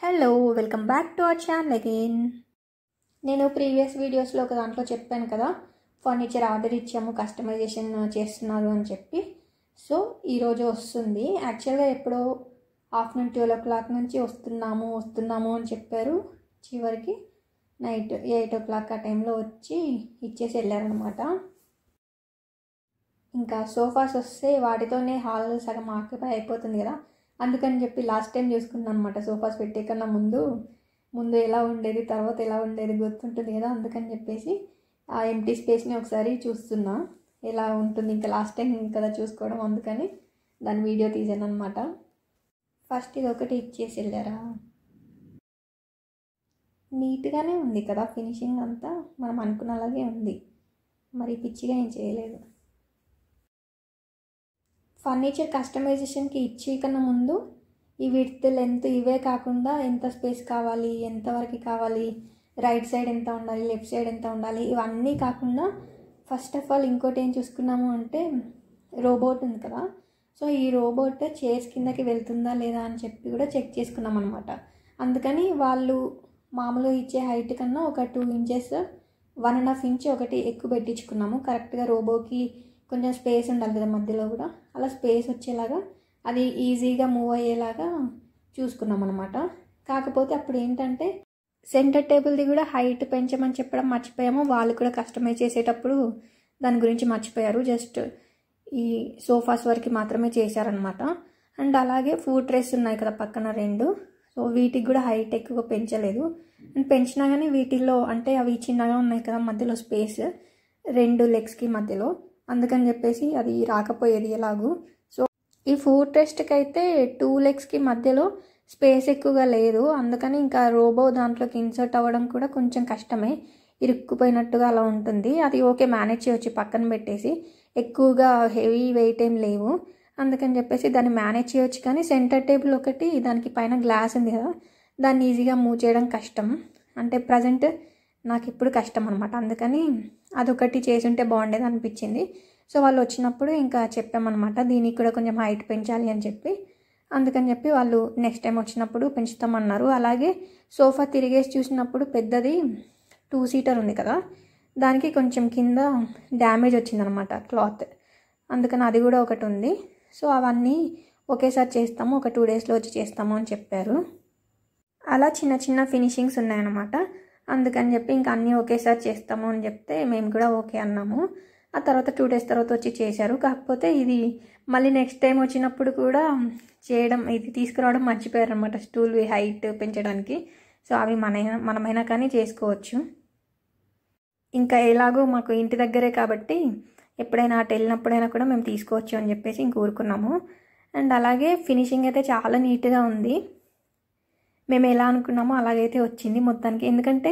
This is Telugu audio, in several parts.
Hello welcome back to our channel again. నేను ప్రీవియస్ వీడియోస్లో ఒక దాంట్లో చెప్పాను కదా, ఫర్నిచర్ ఆర్డర్ ఇచ్చాము, కస్టమైజేషన్ చేస్తున్నారు అని చెప్పి. సో ఈరోజు వస్తుంది. యాక్చువల్గా ఎప్పుడో ఆఫ్టర్నూన్ 12 o'clock నుంచి వస్తున్నాము అని చెప్పారు. చివరికి నైట్ 8 o'clock ఆ టైంలో వచ్చి ఇచ్చేసి వెళ్ళారనమాట. ఇంకా సోఫాస్ వస్తే వాటితోనే హాల్ సగం ఆక్యుపై అయిపోతుంది కదా, అందుకని చెప్పి లాస్ట్ టైం చూసుకున్నాను అనమాట. సోఫాస్ పెట్టే కన్నా ముందు ఎలా ఉండేది, తర్వాత ఎలా ఉండేది గుర్తుంటుంది కదా, అందుకని చెప్పేసి ఆ ఎంటీ స్పేస్ని ఒకసారి చూస్తున్నా ఎలా ఉంటుంది. ఇంకా లాస్ట్ టైం కదా చూసుకోవడం, అందుకని దాని వీడియో తీసాను అనమాట. ఫస్ట్ ఇది ఒకటి ఇచ్చేసి వెళ్ళారా. నీట్గానే ఉంది కదా, ఫినిషింగ్ అంతా మనం అనుకున్నలాగే ఉంది, మరి పిచ్చిగా ఏం చేయలేదు. ఫర్నిచర్ కస్టమైజేషన్కి ఇచ్చే కన్నా ముందు ఈ విడ్త్ లెంత్ ఇవే కాకుండా ఎంత స్పేస్ కావాలి, ఎంతవరకు కావాలి, రైట్ సైడ్ ఎంత ఉండాలి, లెఫ్ట్ సైడ్ ఎంత ఉండాలి, ఇవన్నీ కాకుండా ఫస్ట్ ఆఫ్ ఆల్ ఇంకోటి ఏం చూసుకున్నాము అంటే రోబోట్ ఉంది కదా. సో ఈ రోబోట్ చైర్స్ కిందకి వెళ్తుందా లేదా అని చెప్పి కూడా చెక్ చేసుకున్నాం అనమాట. అందుకని వాళ్ళు మామూలుగా ఇచ్చే హైట్ కన్నా ఒక 2 inches 1.5 inch ఒకటి ఎక్కువ పెట్టించుకున్నాము. కరెక్ట్గా రోబోకి కొంచెం స్పేస్ ఉండాలి కదా మధ్యలో కూడా, అలా స్పేస్ వచ్చేలాగా అది ఈజీగా మూవ్ అయ్యేలాగా చూసుకున్నాం అనమాట. కాకపోతే అప్పుడు ఏంటంటే సెంటర్ టేబుల్ది కూడా హైట్ పెంచమని చెప్పడం మర్చిపోయాము. వాళ్ళు కూడా కస్టమైజ్ చేసేటప్పుడు దాని గురించి మర్చిపోయారు. జస్ట్ ఈ సోఫాస్ వరకు మాత్రమే చేశారనమాట. అండ్ అలాగే ఫుడ్ ట్రేస్ ఉన్నాయి కదా పక్కన 2, సో వీటికి కూడా హైట్ ఎక్కువ పెంచలేదు. అండ్ పెంచినా కానీ వీటిల్లో అంటే అవి చిన్నగా ఉన్నాయి కదా మధ్యలో స్పేస్ 2 legsకి మధ్యలో, అందుకని చెప్పేసి అది రాకపోయేది ఎలాగూ. సో ఈ ఫుడ్ టెస్ట్కి అయితే 2 legsకి మధ్యలో స్పేస్ ఎక్కువగా లేదు, అందుకని ఇంకా రోబో దాంట్లోకి ఇన్సర్ట్ అవ్వడం కూడా కొంచెం కష్టమే, ఇరుక్కుపోయినట్టుగా అలా ఉంటుంది. అది ఓకే, మేనేజ్ చేయవచ్చు పక్కన పెట్టేసి, ఎక్కువగా హెవీ వెయిట్ ఏం లేవు, అందుకని చెప్పేసి దాన్ని మేనేజ్ చేయవచ్చు. కానీ సెంటర్ టేబుల్ ఒకటి, దానికి పైన గ్లాస్ ఉంది కదా, దాన్ని ఈజీగా మూవ్ చేయడం కష్టం. అంటే ప్రజెంట్ నాకు ఇప్పుడు కష్టం అనమాట, అందుకని అదొకటి చేసి ఉంటే బాగుండేది అనిపించింది. సో వాళ్ళు వచ్చినప్పుడు ఇంకా చెప్పామన్నమాట, దీనికి కూడా కొంచెం హైట్ పెంచాలి అని చెప్పి. అందుకని చెప్పి వాళ్ళు నెక్స్ట్ టైం వచ్చినప్పుడు పెంచుతామన్నారు. అలాగే సోఫా తిరిగేసి చూసినప్పుడు పెద్దది 2-seater ఉంది కదా, దానికి కొంచెం కింద డ్యామేజ్ వచ్చిందనమాట క్లాత్, అందుకని అది కూడా ఒకటి ఉంది. సో అవన్నీ ఒకేసారి చేస్తాము, ఒక 2 daysలో వచ్చి చేస్తాము అని చెప్పారు. అలా చిన్న చిన్న ఫినిషింగ్స్ ఉన్నాయన్నమాట. అందుకని చెప్పి ఇంకా అన్నీ ఒకేసారి చేస్తాము అని చెప్తే మేము కూడా ఓకే అన్నాము. ఆ తర్వాత 2 days తర్వాత వచ్చి చేశారు. కాకపోతే ఇది మళ్ళీ నెక్స్ట్ టైం వచ్చినప్పుడు కూడా చేయడం, ఇది తీసుకురావడం మర్చిపోయారు అనమాట, స్టూల్ హైట్ పెంచడానికి. సో అవి మనమైనా కానీ చేసుకోవచ్చు. ఇంకా ఎలాగో మాకు ఇంటి దగ్గరే కాబట్టి ఎప్పుడైనా అటు వెళ్ళినప్పుడైనా కూడా మేము తీసుకోవచ్చు అని చెప్పేసి ఇంక ఊరుకున్నాము. అండ్ అలాగే ఫినిషింగ్ అయితే చాలా నీట్గా ఉంది, మేము ఎలా అనుకున్నామో అలాగైతే వచ్చింది మొత్తానికి. ఎందుకంటే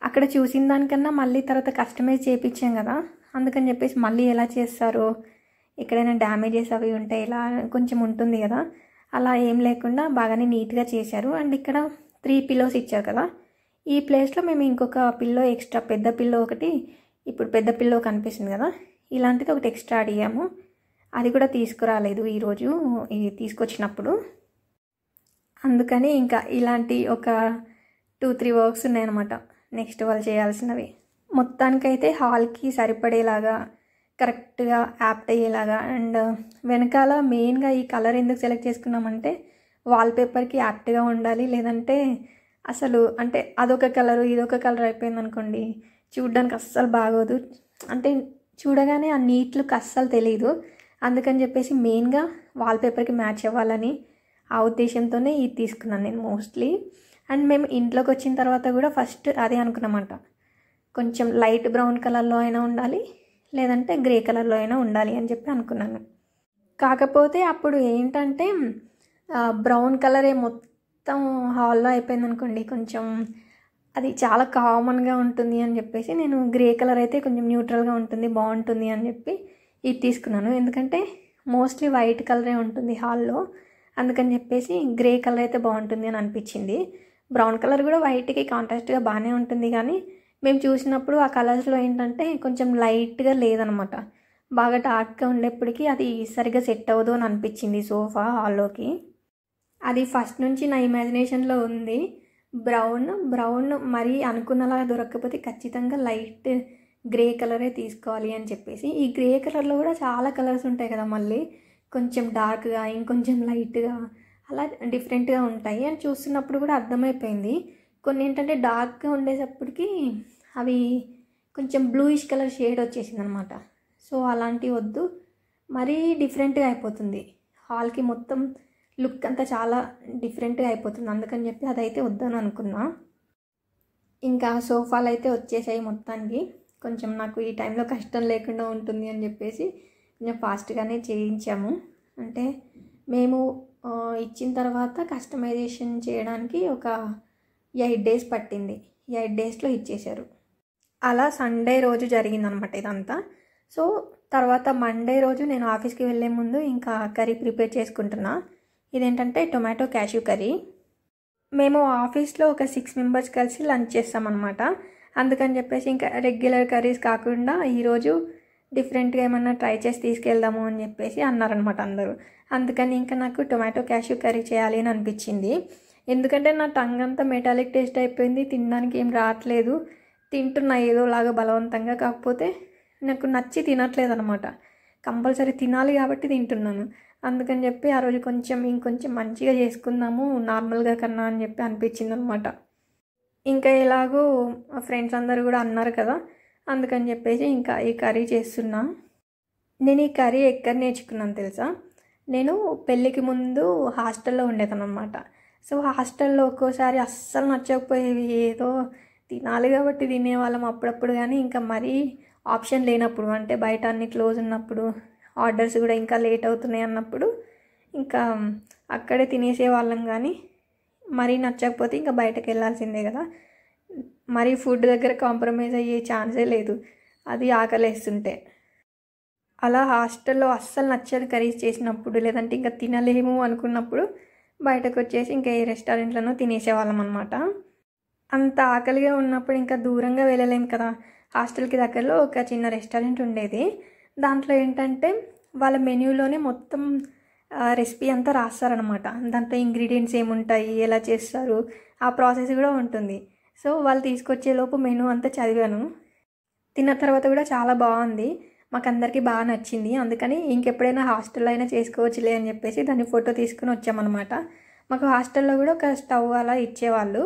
అక్కడ చూసిన దానికన్నా మళ్ళీ తర్వాత కస్టమైజ్ చేయించాం కదా, అందుకని చెప్పేసి మళ్ళీ ఎలా చేస్తారో, ఎక్కడైనా డ్యామేజెస్ అవి ఉంటాయి ఇలా కొంచెం ఉంటుంది కదా, అలా ఏం లేకుండా బాగానే నీట్గా చేశారు. అండ్ ఇక్కడ 3 pillows ఇచ్చారు కదా, ఈ ప్లేస్లో మేము ఇంకొక పిల్లో ఎక్స్ట్రా, పెద్ద పిల్లో ఒకటి, ఇప్పుడు పెద్ద పిల్లో కనిపిస్తుంది కదా, ఇలాంటిది ఒకటి ఎక్స్ట్రా అడిగాము. అది కూడా తీసుకురాలేదు ఈరోజు ఇది తీసుకొచ్చినప్పుడు, అందుకని ఇంకా ఇలాంటి ఒక 2-3 వర్క్స్ ఉన్నాయన్నమాట నెక్స్ట్ వాళ్ళు చేయాల్సినవి. మొత్తానికైతే హాల్కి సరిపడేలాగా కరెక్ట్గా యాప్ట్ అయ్యేలాగా. అండ్ వెనకాల మెయిన్గా ఈ కలర్ ఎందుకు సెలెక్ట్ చేసుకున్నామంటే వాల్పేపర్కి యాప్ట్గా ఉండాలి, లేదంటే అసలు అంటే అదొక కలరు ఇదొక కలర్ అయిపోయింది అనుకోండి, చూడడానికి అస్సలు బాగోదు. అంటే చూడగానే ఆ నీట్ లుక్ అస్సలు తెలియదు, అందుకని చెప్పేసి మెయిన్గా వాల్పేపర్కి మ్యాచ్ అవ్వాలని ఆ ఉద్దేశంతోనే ఇది తీసుకున్నాను నేను మోస్ట్లీ. అండ్ మేము ఇంట్లోకి వచ్చిన తర్వాత కూడా ఫస్ట్ అదే అనుకున్నామంట, కొంచెం లైట్ బ్రౌన్ కలర్లో అయినా ఉండాలి, లేదంటే గ్రే కలర్లో అయినా ఉండాలి అని చెప్పి అనుకున్నాను. కాకపోతే అప్పుడు ఏంటంటే బ్రౌన్ కలరే మొత్తం హాల్లో అయిపోయింది అనుకోండి, కొంచెం అది చాలా కామన్గా ఉంటుంది అని చెప్పేసి నేను గ్రే కలర్ అయితే కొంచెం న్యూట్రల్గా ఉంటుంది, బాగుంటుంది అని చెప్పి ఇది తీసుకున్నాను. ఎందుకంటే మోస్ట్లీ వైట్ కలరే ఉంటుంది హాల్లో, అందుకని చెప్పేసి గ్రే కలర్ అయితే బాగుంటుంది అని అనిపించింది. బ్రౌన్ కలర్ కూడా వైట్కి కాంట్రాస్ట్గా బాగానే ఉంటుంది, కానీ మేము చూసినప్పుడు ఆ కలర్స్లో ఏంటంటే కొంచెం లైట్గా లేదనమాట, బాగా డార్క్గా ఉండేప్పటికీ అది సరిగ్గా సెట్ అవ్వదు అని అనిపించింది సోఫా హాల్లోకి. అది ఫస్ట్ నుంచి నా ఇమాజినేషన్లో ఉంది. బ్రౌన్ మరీ అనుకున్నలా దొరకకపోతే ఖచ్చితంగా లైట్ గ్రే కలరే తీసుకోవాలి అని చెప్పేసి. ఈ గ్రే కలర్లో కూడా చాలా కలర్స్ ఉంటాయి కదా, మళ్ళీ కొంచెం డార్క్గా, ఇంకొంచెం లైట్గా, అలా డిఫరెంట్గా ఉంటాయి అని చూస్తున్నప్పుడు కూడా అర్థమైపోయింది. కొన్ని ఏంటంటే డార్క్గా ఉండేటప్పటికి అవి కొంచెం బ్లూయిష్ కలర్ షేడ్ వచ్చేసింది అనమాట. సో అలాంటివి వద్దు, మరీ డిఫరెంట్గా అయిపోతుంది, హాల్కి మొత్తం లుక్ అంతా చాలా డిఫరెంట్గా అయిపోతుంది. అందుకని చెప్పి అదైతే వద్దని అనుకున్నా. ఇంకా సోఫాలు అయితే వచ్చేసాయి మొత్తానికి. కొంచెం నాకు ఈ టైంలో కష్టం లేకుండా ఉంటుంది అని చెప్పేసి కొంచెం ఫాస్ట్గానే చేయించాము. అంటే మేము ఇచ్చిన తర్వాత కస్టమైజేషన్ చేయడానికి ఒక 8 days పట్టింది. 8 daysలో ఇచ్చేశారు. అలా సండే రోజు జరిగిందనమాట ఇదంతా. సో తర్వాత మండే రోజు నేను ఆఫీస్కి వెళ్ళే ముందు ఇంకా కర్రీ ప్రిపేర్ చేసుకుంటున్నా. ఇదేంటంటే టొమాటో క్యాష్యూ కర్రీ. మేము ఆఫీస్లో ఒక 6 members కలిసి లంచ్ చేస్తామన్నమాట. అందుకని చెప్పేసి ఇంకా రెగ్యులర్ కర్రీస్ కాకుండా ఈరోజు డిఫరెంట్గా ఏమన్నా ట్రై చేసి తీసుకెళ్దాము అని చెప్పేసి అన్నారనమాట అందరూ. అందుకని ఇంకా నాకు టొమాటో క్యాష్యూ కర్రీ చేయాలి అని అనిపించింది. ఎందుకంటే నా టంగ్ అంతా మెటాలిక్ టేస్ట్ అయిపోయింది, తినడానికి ఏం రావట్లేదు. తింటున్నా ఏదోలాగా బలవంతంగా, కాకపోతే నాకు నచ్చి తినట్లేదు అనమాట. కంపల్సరీ తినాలి కాబట్టి తింటున్నాను. అందుకని చెప్పి ఆ రోజు ఇంకొంచెం మంచిగా చేసుకుందాము నార్మల్గా కన్నా అని చెప్పి అనిపించింది అనమాట. ఇంకా ఎలాగో ఫ్రెండ్స్ అందరూ కూడా అన్నారు కదా, అందుకని చెప్పేసి ఇంకా ఈ కర్రీ చేస్తున్నా. నేను ఈ కర్రీ ఎక్కడ నేర్చుకున్నాను తెలుసా? నేను పెళ్ళికి ముందు హాస్టల్లో ఉండేదాను అనమాట. సో హాస్టల్లో ఒక్కోసారి అస్సలు నచ్చకపోయేవి, ఏదో తినాలి కాబట్టి తినేవాళ్ళం అప్పుడప్పుడు. కానీ ఇంకా మరీ ఆప్షన్ లేనప్పుడు, అంటే బయట అన్ని క్లోజ్ ఉన్నప్పుడు, ఆర్డర్స్ కూడా ఇంకా లేట్ అవుతున్నాయి అన్నప్పుడు ఇంకా అక్కడే తినేసేవాళ్ళం. కానీ మరీ నచ్చకపోతే ఇంకా బయటకు వెళ్ళాల్సిందే కదా. మరీ ఫుడ్ దగ్గర కాంప్రమైజ్ అయ్యే ఛాన్సే లేదు, అది ఆకలేస్తుంటే. అలా హాస్టల్లో అస్సలు నచ్చని కర్రీస్ చేసినప్పుడు, లేదంటే ఇంకా తినలేము అనుకున్నప్పుడు బయటకు వచ్చేసి ఇంకా ఏ రెస్టారెంట్లోనో తినేసేవాళ్ళం అనమాట. అంత ఆకలిగా ఉన్నప్పుడు ఇంకా దూరంగా వెళ్ళలేము కదా. హాస్టల్కి దగ్గరలో ఒక చిన్న రెస్టారెంట్ ఉండేది. దాంట్లో ఏంటంటే వాళ్ళ మెన్యూలోనే మొత్తం రెసిపీ అంతా రాస్తారనమాట. దాంట్లో ఇంగ్రీడియంట్స్ ఏముంటాయి, ఎలా చేస్తారు, ఆ ప్రాసెస్ కూడా ఉంటుంది. సో వాళ్ళు తీసుకొచ్చేలోపు మెనూ అంతా చదివాను. తిన్న తర్వాత కూడా చాలా బాగుంది, మాకందరికీ బాగా నచ్చింది. అందుకని ఇంకెప్పుడైనా హాస్టల్లో అయినా చేసుకోవచ్చులే అని చెప్పేసి దాన్ని ఫోటో తీసుకుని వచ్చామన్నమాట. మాకు హాస్టల్లో కూడా ఒక స్టవ్ అలా ఇచ్చేవాళ్ళు.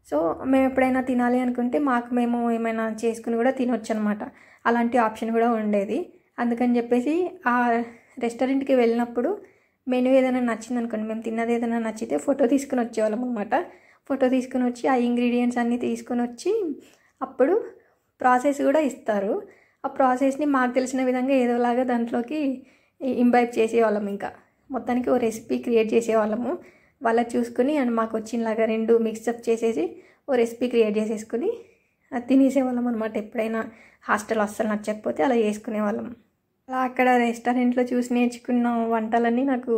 సో మేము ఎప్పుడైనా తినాలి అనుకుంటే మేము ఏమైనా చేసుకుని కూడా తినొచ్చు అనమాట. అలాంటి ఆప్షన్ కూడా ఉండేది. అందుకని చెప్పేసి ఆ రెస్టారెంట్కి వెళ్ళినప్పుడు మెనూ ఏదైనా నచ్చింది అనుకోండి, మేము తిన్నది ఏదైనా నచ్చితే ఫోటో తీసుకుని వచ్చేవాళ్ళం అనమాట. ఫోటో తీసుకుని వచ్చి ఆ ఇంగ్రీడియంట్స్ అన్నీ తీసుకొని వచ్చి అప్పుడు ప్రాసెస్ కూడా ఇస్తారు. ఆ ప్రాసెస్ని మాకు తెలిసిన విధంగా ఏదోలాగా దాంట్లోకి ఇంబైబ్ చేసేవాళ్ళం. ఇంకా మొత్తానికి ఓ రెసిపీ క్రియేట్ చేసేవాళ్ళము. వాళ్ళకి చూసుకుని అండ్ మాకు వచ్చినలాగా 2 మిక్సప్ చేసేసి ఓ రెసిపీ క్రియేట్ చేసేసుకుని అది తినేసేవాళ్ళం అనమాట. ఎప్పుడైనా హాస్టల్ అస్సలు నచ్చకపోతే అలా చేసుకునేవాళ్ళం. అలా అక్కడ రెస్టారెంట్లో చూసి నేర్చుకున్న వంటలన్నీ నాకు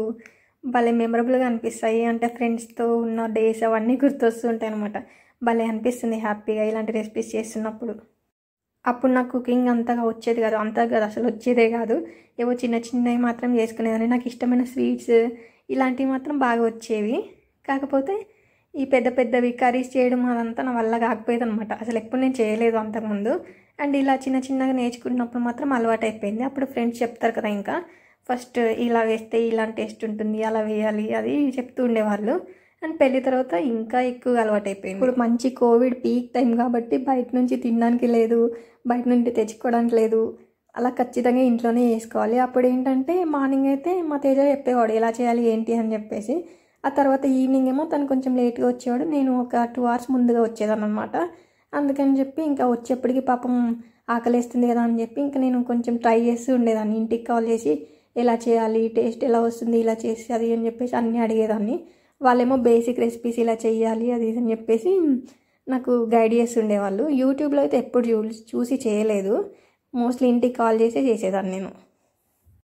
భలే మెమరబుల్గా అనిపిస్తాయి. అంటే ఫ్రెండ్స్తో ఉన్న డేస్ అవన్నీ గుర్తొస్తూ ఉంటాయి అనమాట. భలే అనిపిస్తుంది హ్యాపీగా ఇలాంటి రెసిపీస్ చేస్తున్నప్పుడు. అప్పుడు నాకు కుకింగ్ అంతగా వచ్చేది కాదు, అసలు వచ్చేదే కాదు. ఏవో చిన్నవి మాత్రం చేసుకునేదాన్ని. నాకు ఇష్టమైన స్వీట్స్ ఇలాంటివి మాత్రం బాగా వచ్చేవి. కాకపోతే ఈ పెద్దవి కర్రీస్ చేయడం అదంతా నా వల్ల కాకపోయేది అనమాట. అసలు ఎప్పుడు నేను చేయలేదు అంతకుముందు. అండ్ ఇలా చిన్నగా నేర్చుకున్నప్పుడు మాత్రం అలవాటు అయిపోయింది. అప్పుడు ఫ్రెండ్స్ చెప్తారు కదా, ఇంకా ఫస్ట్ ఇలా వేస్తే ఇలాంటి టేస్ట్ ఉంటుంది, అలా వేయాలి, అది చెప్తూ ఉండేవాళ్ళు. అండ్ పెళ్లి తర్వాత ఇంకా ఎక్కువగా అలవాటు అయిపోయింది. ఇప్పుడు మంచి కోవిడ్ పీక్ టైం కాబట్టి బయట నుంచి తినడానికి లేదు, బయట నుండి తెచ్చుకోవడానికి లేదు. అలా ఖచ్చితంగా ఇంట్లోనే చేసుకోవాలి. అప్పుడు ఏంటంటే మార్నింగ్ అయితే మా తేజ చెప్పేవాడు ఎలా చేయాలి ఏంటి అని చెప్పేసి. ఆ తర్వాత ఈవినింగ్ ఏమో తను కొంచెం లేట్గా వచ్చేవాడు, నేను ఒక 2 hours ముందుగా వచ్చేదాన్ని అనమాట. అందుకని చెప్పి ఇంకా వచ్చేప్పటికి పాపం ఆకలేస్తుంది కదా అని చెప్పి ఇంకా నేను కొంచెం ట్రై చేస్తూ ఉండేదాన్ని. ఇంటికి కాల్ చేసి ఎలా చేయాలి, టేస్ట్ ఎలా వస్తుంది, ఇలా చేసి అది అని చెప్పేసి అన్నీ అడిగేదాన్ని. వాళ్ళేమో బేసిక్ రెసిపీస్ ఇలా చేయాలి అది అని చెప్పేసి నాకు గైడ్ చేస్తుండేవాళ్ళు. యూట్యూబ్లో అయితే ఎప్పుడు చూసి చేయలేదు, మోస్ట్లీ ఇంటికి కాల్ చేసే చేసేదాన్ని నేను.